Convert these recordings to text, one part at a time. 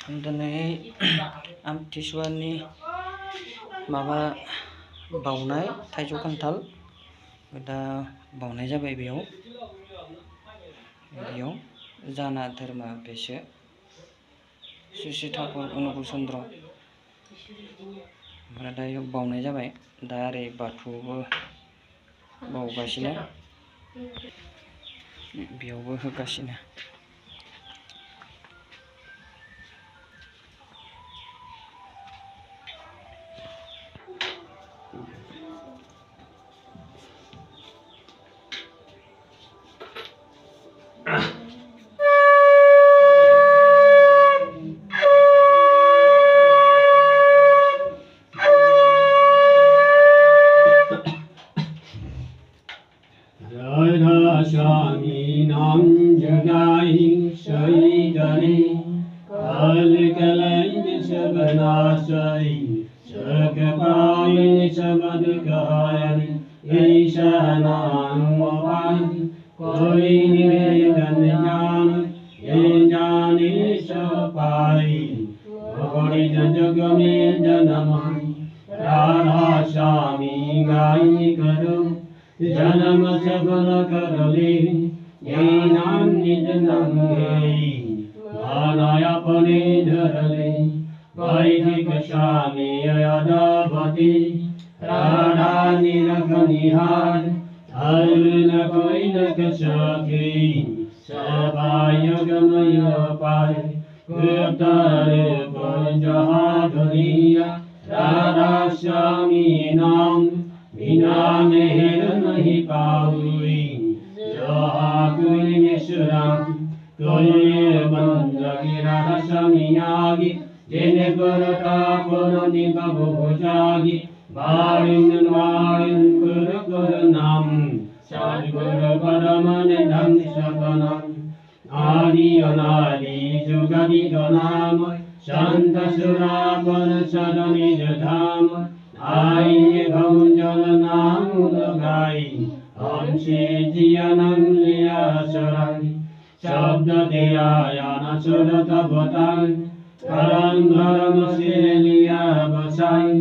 दिनै आमथिसुवानि माबा बावनाय थाइजौ खान्थाल दा बावनाय जाबाय बेयाव जाना धर्मा बेसो सुसि ठाकुर अनुकूल चन्द्र ओमफ्राय दा बेयाव बावनाय जाबाय दा ओरै बाथौआवबो बावगासिनो बेयावबो होगासिनो Shaminam Jagai Shaidani Kalkalai Sabanasai Sakapai Samadukayani Ishanam Mavani Koi Nivedanyan Yenjani Sapai Kori Jagami Janamani Radha Shami Gai Karu Janam Sabana Karali Yanam Nijanam Manaya Pani Dharali Vaiti Kashami Ayadavati Radha Nirakanihad Alna Koina Kashaki Sabaya Gamaya Pai Guptare Panjahadaniya Radha Shami Nam Bina mehir nahi paui, jaha koi mishram, koi bandagi radha samiyagi, jene parata panani babhojagi, varin kur nam, sadguru paramane dham sabanam, adi anadi jugadi ganam, shanta surapan sadani jadham. Ai Bhamjala Namudagai Amshi Jiyanam Liyasarai Shabda Deyayana Surata Bhatai Karandharamasi Liya Basai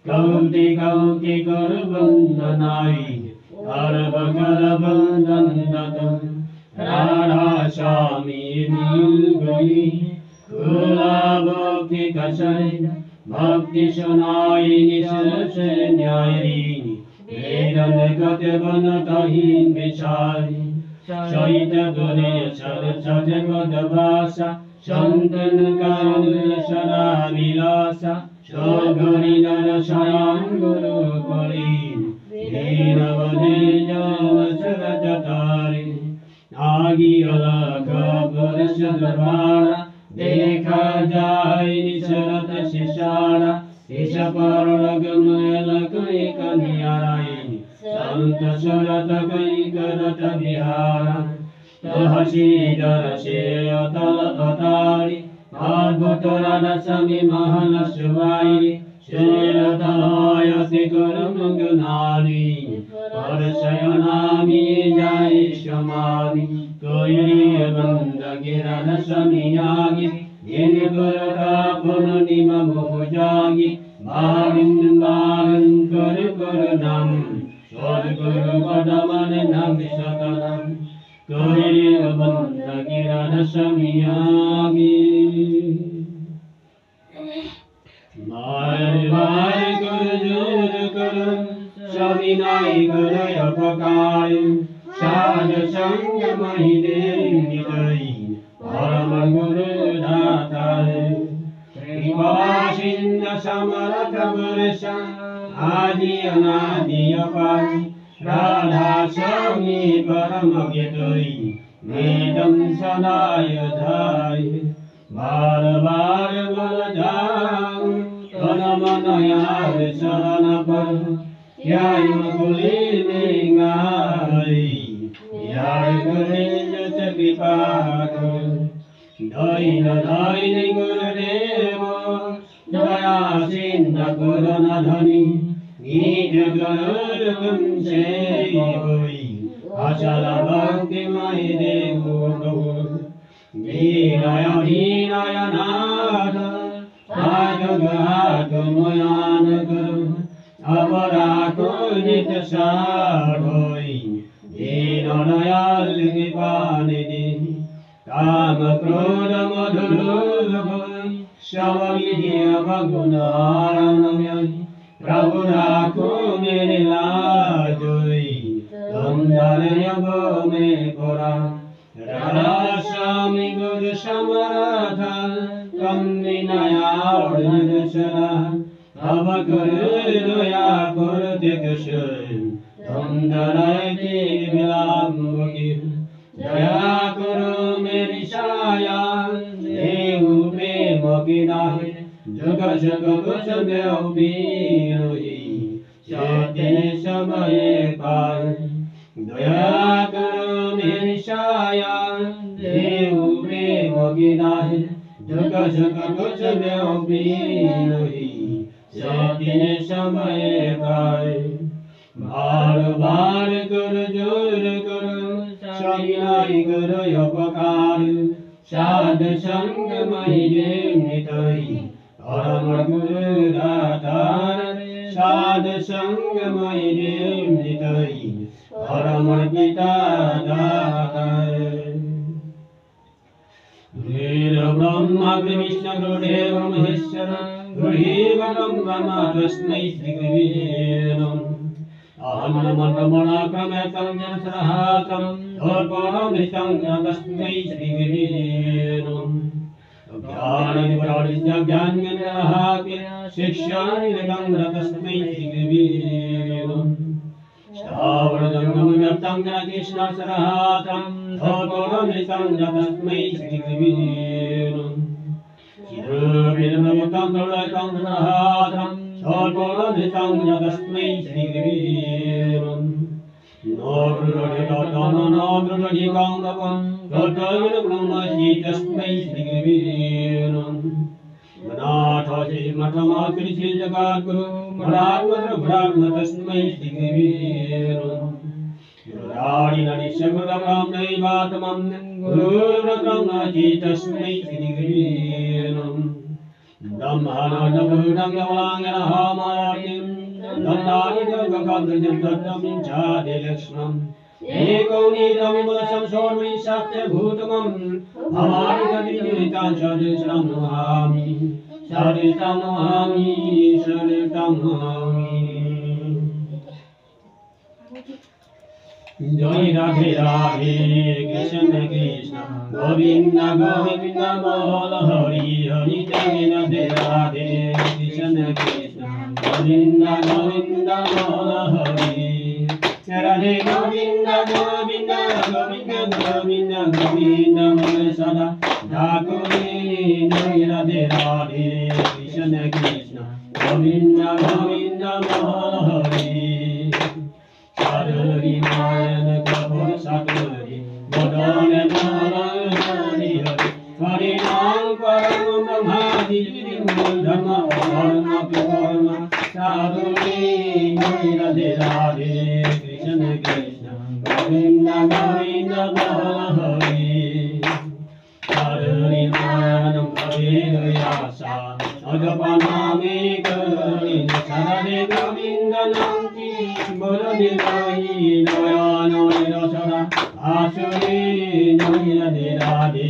Kauti Kauti Karbandanai Karabakarabandandatam Radha Shami Nilgai Kula Bhakti Kasai Bhakti Shunayini Sarasanyayini Vedan Katyavanatahin Vishari Shaita Gune Sarasate Vadavasa Shantan Kanula Shara Vilasa Shoguri Dara Shayan Guru Pari Dina Vadeja Vasarajatari Agi Alaka Varashadavara Dekha jai nisharat shishara Isha paralagamaya kai kanyarai Santa surata kai karata vihara Tahasi darashe atala atari Adbhuta rasami mahala shuvairi Shirathayati karamangunani Parasayanami jai shamani Koiri bandagi radha samiyagi Yeni puraka punanima bhujagi Marin Kurunam Sadguru Padamane Nami Satanam Koiri bandagi radha samiyagi Mari Mari Guru Guru Savinai Guru Apakari Sadhu Sangha Mahide Nidai Parama Guru Datai Trivashinna Samarata Purisha Adi Anadi Apai Radha Shami Parama Gitoi Vedam Sadayadhai Vara Vara Valadam Panamanaya Saranapar Yai Makuli Ningai Yai Gurinja Chakipatu Daina Daini Gurudeva Daya Sinda Gurunadhani Nija Gurudam Sevai Achala Bhakti Mahi Devu Vinaya Vinaya Nath गातो मयान करो अपराधो नित साधोई दीन दयाल कृपानिधि काम क्रोध मधुर लोभ सब विधि अवगुण हारणमय प्रभु राखो मेरे लाजोई तुम जाने अब मैं कोरा राधा स्वामी गुरु समर्थ तुम विनया और दर्शना अब गुरु दया गुरु कुशल तुम दयाते विलामुगी दया करो मेरी साया देव प्रेम की दाहे जग जग कुछ बेउबीरोई सत्य समय पाए दया करो मेरी साया देव प्रेम की दाहे जग जग कुछ बेउबीरोई सत्य समय पाए बार बार कर जोर कर सविनय कर उपकार साध संग महि नितई परम गुरु दातार साध संग महि नितई परम पिता दातार गुरुर् ब्रह्मा विष्णु गुरुदेव महेश्वर गुरुदेव ब्रह्मा तस्मै श्री गुरुवे नमः अहमनमनमनाक्रमेतं जनसरहातं धर्पणमृतं तस्मै श्री गुरुवे नमः ज्ञाननिवराणिस्य ज्ञानगन्धहाके शिक्षानिरतं तस्मै श्री गुरुवे नमः श्रावणजङ्गमव्यक्तं जनकृष्णसरहातं धर्पणमृतं तस्मै श्री गुरुवे नमः चिरविरमयुक्तं गौरकं जनहातं धर्पणमृतं तस्मै श्री गुरुवे नमः तस्मै श्री गुरुवे नमः मनाथि मठमाकृति जगद्गुरु मनात्मब्रह्म तस्मै श्री गुरुवे नमः गुरुराणिननिश्य गुरुब्रह्मैवात्मं गुरुब्रह्मणि तस्मै श्री गुरुवे नमः ब्रह्मानन्दभूतङ्गवाङ्गनहामार्तिं दण्डानिजगकन्द्रजं दत्तं चादिलक्ष्मम् एकौनीतमिमलसं सोर्मि साक्ष्यभूतमं भवानिकविनितां सदृशं नमामि सदृशं नमामि सदृशं नमामि जय राधे राधे कृष्ण कृष्ण गोविंद गोविंद बोल हरि हरि जय राधे राधे कृष्ण कृष्ण गोविंद गोविंद बोल हरि राधे गोविंद गोविंद गोविंद गोविंद गोविंद बोल सदा ठाकुरी जय राधे राधे कृष्ण कृष्ण गोविंद गोविंद बोल Hari Sadhuri Mayan Kapur Sadhuri Bodhane Bodhane Hari Hari Hari Nam Param Brahmadi Dhamma Dharma Dharma Sadhuri Radhe Radhe Krishna Krishna Govinda Govinda Bala Hari Sadhuri Mayan Kapur Yasa Ajapanami Karina Sadhane Govinda Namki Bodhane Nai Nayana Nirasana Asuri Nai Radhe Radhe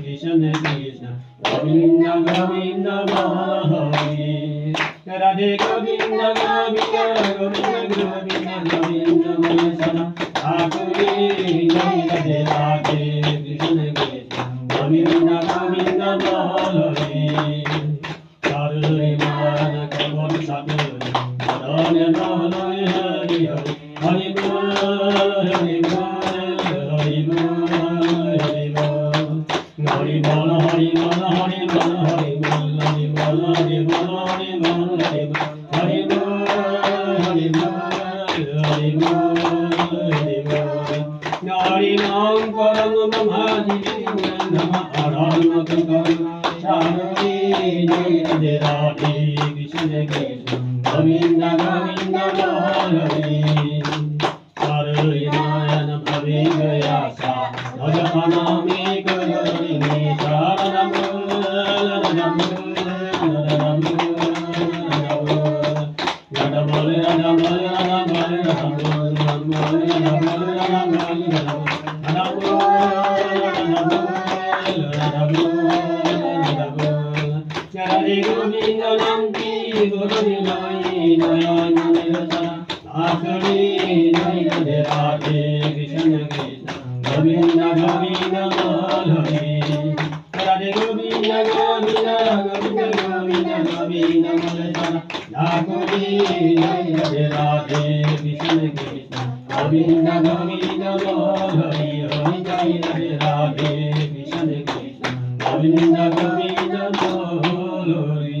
Krishna Krishna Govinda Govinda Bala Hari Radhe Govinda Govinda Govinda Govinda Govinda Govinda Asuri Nai Radhe Radhe Krishna Krishna Govinda Govinda Bala Hari Sadhuri Mana Kapur Sadhuri Bodhane Bodhane Hari Hari Hari Bol Hari Bol Hari Bol Hari Bol Hari Bol Hari Bol Hari Bol Hari Bol Hari Bol Hari Bol Hari Bol Hari Bol Hari Bol Hari Bol Hari Bol Hari Bol Nari Nam Param Brahmadi Dhamma Adharma Karma Sadhuri Jai Radhe Radhe Krishna Krishna Govinda Govinda Hari Sadhuri Nayana Bhavigayasa Rajapanami Karini Saranam Saranam Saranam Radhe Gobinda নামটি গোবিন্দ নয়ন নিরসনা আসরে জয় রাধে রাধে কৃষ্ণ কৃষ্ণ গোবিন্দ গোবিন্দ হরে রাধে গোবিন্দ গোবিন্দ গোবিন্দ গোবিন্দ গোবিন্দ নিরসনা আসরে জয় রাধে রাধে কৃষ্ণ কৃষ্ণ গোবিন্দ গোবিন্দ হরে হরে জয় রাধে রাধে কৃষ্ণ কৃষ্ণ গোবিন্দ গোবিন্দ হরে।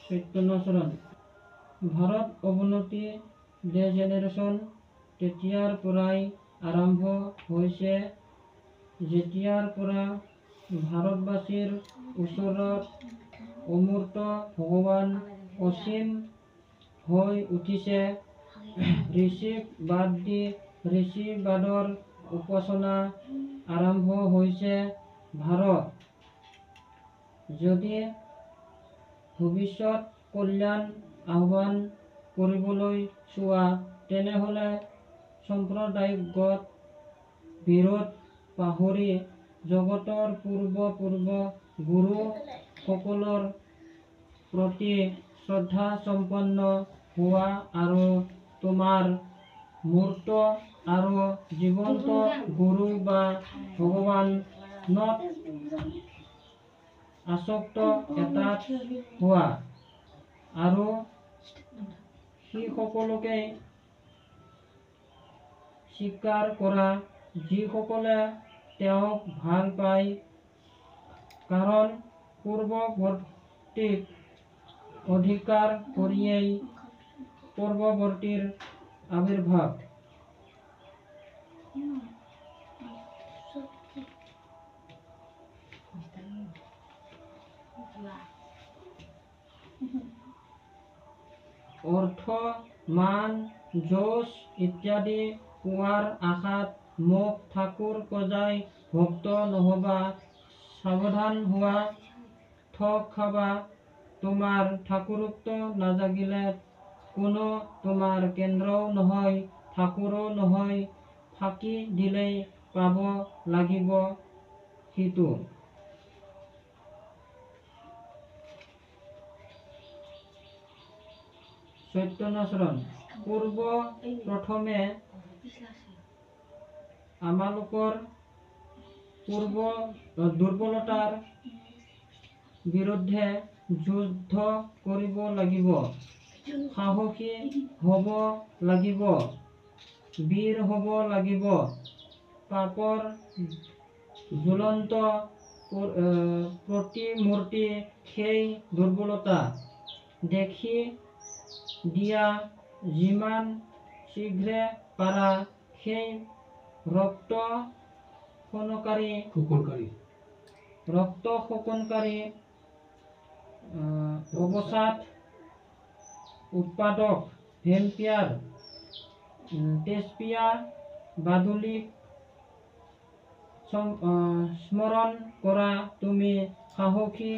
সত্যনাচৰণ ভাৰত অৱনতি generation তেতিয়াৰ পৰাই আৰম্ভ হৈছে যেতিয়াৰ পৰা ভাৰতবাসীৰ ওচৰত অমূৰ্ত ভগৱান অসীম হৈ উঠিছে। ঋষিক বাদ দি ঋষিবাদৰ উপাসনা আৰম্ভ হৈছে ভাৰত। যদি ভৱিষ্যত কল্যাণ আহ্বান কৰিবলৈ চোৱা তেনেহলে সাম্প্ৰদায়িকগত বিৰোধ পাহৰি জগতৰ পূৰ্ব গুৰু সকলৰ প্ৰতি শ্ৰদ্ধা সম্পন্ন হোৱা আৰু তোমাৰ মূৰ্ত আৰু জীৱন্ত গুৰু বা ভগৱানত আসক্ত এটাত হোৱা আৰু সেই সকলোকে স্বীকাৰ কৰা যিসকলে তেওঁক ভাল পায়, কাৰণ পূৰ্বৱৰ্তীক অধিকাৰ কৰিয়েই পৰৱৰ্তীৰ আবিৰ্ভাৱ। অৰ্থ মান যশ ইত্যাদি পোৱাৰ আশাত মোক ঠাকুৰ কজাই ভক্ত নহবা, সাৱধান হোৱা, ঠগ খাবা। তোমাৰ ঠাকুৰত্ব নাজাগিলে কোনো তোমাৰ কেন্দ্ৰও নহয়, ঠাকুৰো নহয়, ফাঁকি দিলেই পাব লাগিব সিটো। সত্যনাচৰণ প্ৰথমে আমালোকৰ দুৰ্বলতাৰ বিৰুদ্ধে যুদ্ধ কৰিব লাগিব, সাহসী হ'ব লাগিব, বীৰ হ'ব লাগিব। পাপৰ জ্বলন্ত প্ৰতিমূৰ্তি সেই দুৰ্বলতা দেখি দিয়া, যিমান শীঘ্ৰে পাৰা সেই ৰক্ত শোষণকাৰী অৱসাদ উৎপাদক ভেম্পায়াৰ তেজপিয়া বাদুলিক স্মৰণ কৰা তুমি, সাহসী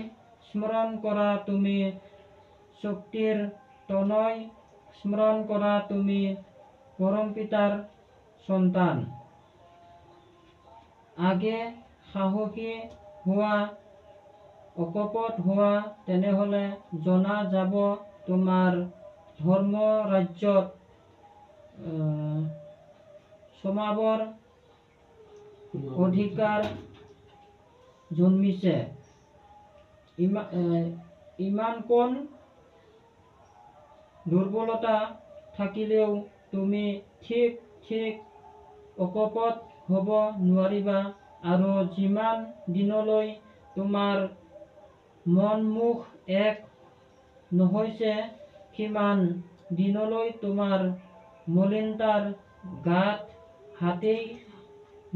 স্মৰণ কৰা তুমি, শক্তিৰ তনয় স্মৰণ কৰা তুমি পৰম পিতাৰ সন্তান। আগে সাহসী হোৱা, অকপট হোৱা, তেনেহলে জনা যাব তোমাৰ ধৰ্ম ৰাজ্যত সমাবৰ অধিকাৰ জন্মিছে। ইমান কোন দুৰ্বলতা থাকিলেও তুমি ঠিক অকপট হ'ব নোৱাৰিবা, আৰু যিমান দিনলৈ তোমাৰ মন মুখ এক নহৈছে, সিমান দিনলৈ তোমাৰ মলিনতাৰ গাত হাতেই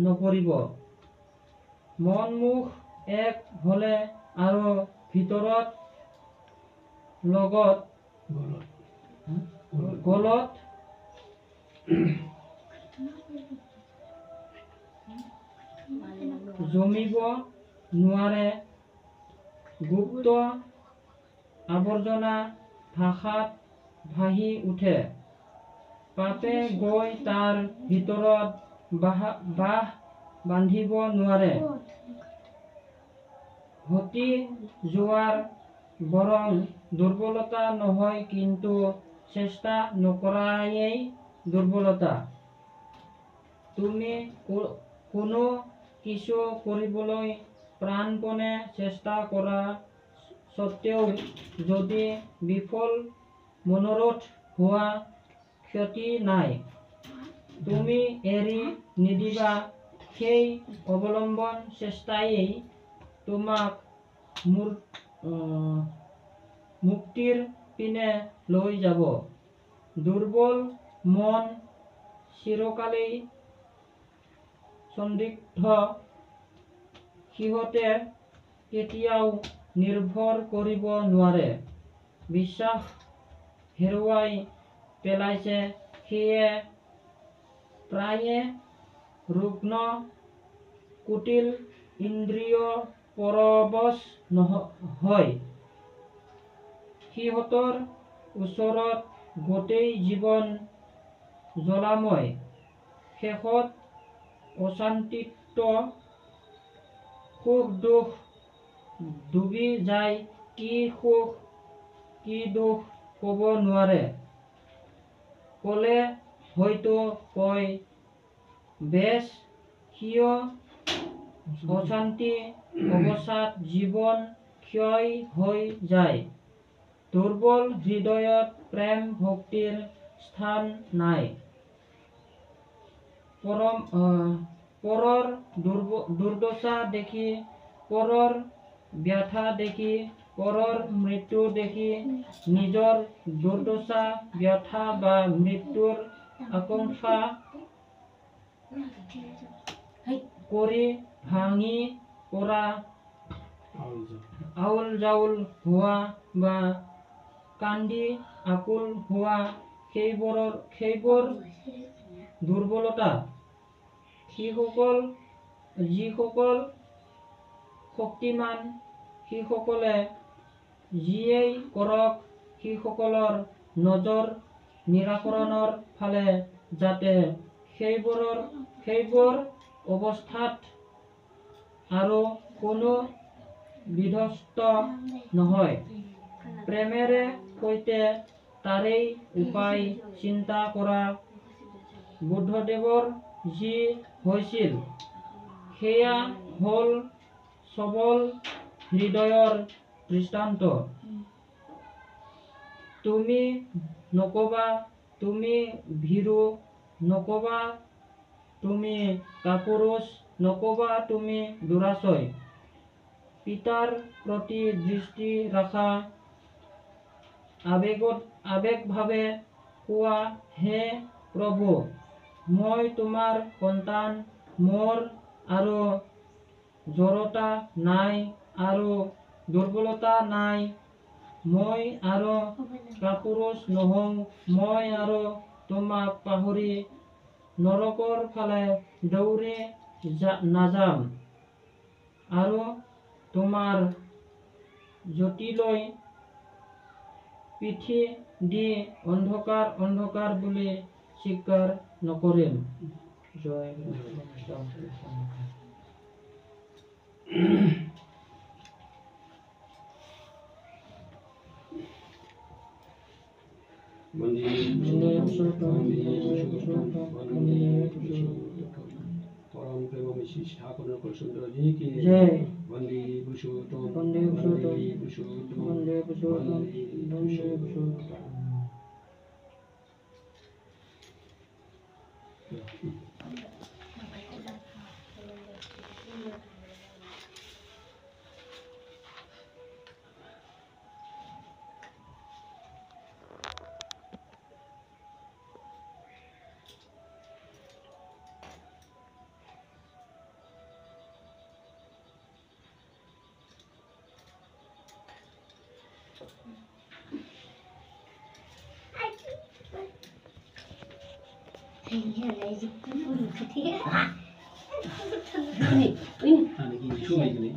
নপৰিব। মন মুখ এক হলে আৰু ভিতৰত গলত জমিব নোৱাৰে। গুপ্ত আৱৰ্জনা ভাষাত ভাহি উঠে। পাপে গৈ তাৰ ভিতৰত বাহ বান্ধিব নোৱাৰে। হতি যোৱাৰ বৰং দুৰ্বলতা নহয়, কিন্তু চেষ্টা নকৰায়েই দুৰ্বলতা। তুমি কোনো কিছু কৰিবলৈ প্ৰাণপণে চেষ্টা কৰা সত্ত্বেও যদি বিফল মনোৰথ হোৱা, ক্ষতি নাই। তুমি এৰি নিদিবা, সেই অৱলম্বন চেষ্টায়েই তোমাক মুক্তিৰ পিনে লৈ যাব। দুৰ্বল মন চিৰকালেই সন্দিগ্ধ, সিহঁতে কেতিয়াও নিৰ্ভৰ কৰিব নোৱাৰে। বিশ্বাস হেৰুৱাই পেলাইছে, সেয়ে প্ৰায়ে ৰুগ্ন, কুটিল, ইন্দ্ৰিয় পৰবশ হয়। সিহঁতৰ ওচৰত গোটেই জীৱন জ্বালাময়। শেষত অশান্তিত সুখ দুখ ডুবি যায়। কি সুখ কি দুখ কব নোৱাৰে। কলে হয়তো কয়, বেছ কিয় অশান্তি অৱসাদ জীৱন ক্ষয় হৈ যায়। দুৰ্বল হৃদয়ত প্ৰেম ভক্তিৰ স্থান নাই। পৰৰ দুৰ্দশা দেখি, পৰৰ ব্যথা দেখি, পৰৰ মৃত্যু দেখি নিজৰ দুৰ্দশা ব্যথা বা মৃত্যুৰ আকাংক্ষা কৰি ভাঙি পৰা, আউল জাউল হোৱা বা কান্দি আকুল হোৱা, সেইবোৰ দুৰ্বলতা। যিসকল শক্তিমান, সিসকলে যিয়েই কৰক, সিসকলৰ নজৰ নিৰাকৰণৰ ফালে, যাতে সেইবোৰ অৱস্থাত আৰু কোনো বিধ্বস্ত নহয়। প্ৰেমেৰে সৈতে তাৰেই উপায় চিন্তা কৰা। বুদ্ধদেৱৰ যি হৈছিল, সেয়া হ'ল সবল হৃদয়ৰ দৃষ্টান্ত। তুমি নকবা তুমি ভীৰু, নকবা তুমি কাপুৰুষ, নকবা তুমি দুৰাশয়। পিতাৰ প্ৰতি দৃষ্টি ৰাখা। আবেগভাৱে কোৱা, হে প্ৰভু, মই তোমাৰ সন্তান, মোৰ আৰু জড়তা নাই আৰু দুৰ্বলতা নাই। মই আৰু কাপুৰুষ নহওঁ। মই আৰু তোমাক পাহৰি নৰকৰ ফালে দৌৰি নাযাম আৰু তোমাৰ জ্যোতিলৈ পিঠি দি অন্ধকাৰ অন্ধকাৰ বুলি স্বীকাৰ নকৰিম। জয় বন্দে পুৰুষোত্তম, বন্দে পুৰুষোত্তম। পরম প্রেমময়ী ঠাকুর সুন্দর জি কি জয়। বন্দে পুরুষোত্তম, বন্দে পুরুষোত্তম, বন্দে পুরুষোত্তম, বন্দে পুরুষোত্তম, বন্দে পুরুষোত্তম। আমি কি শুনে গেলে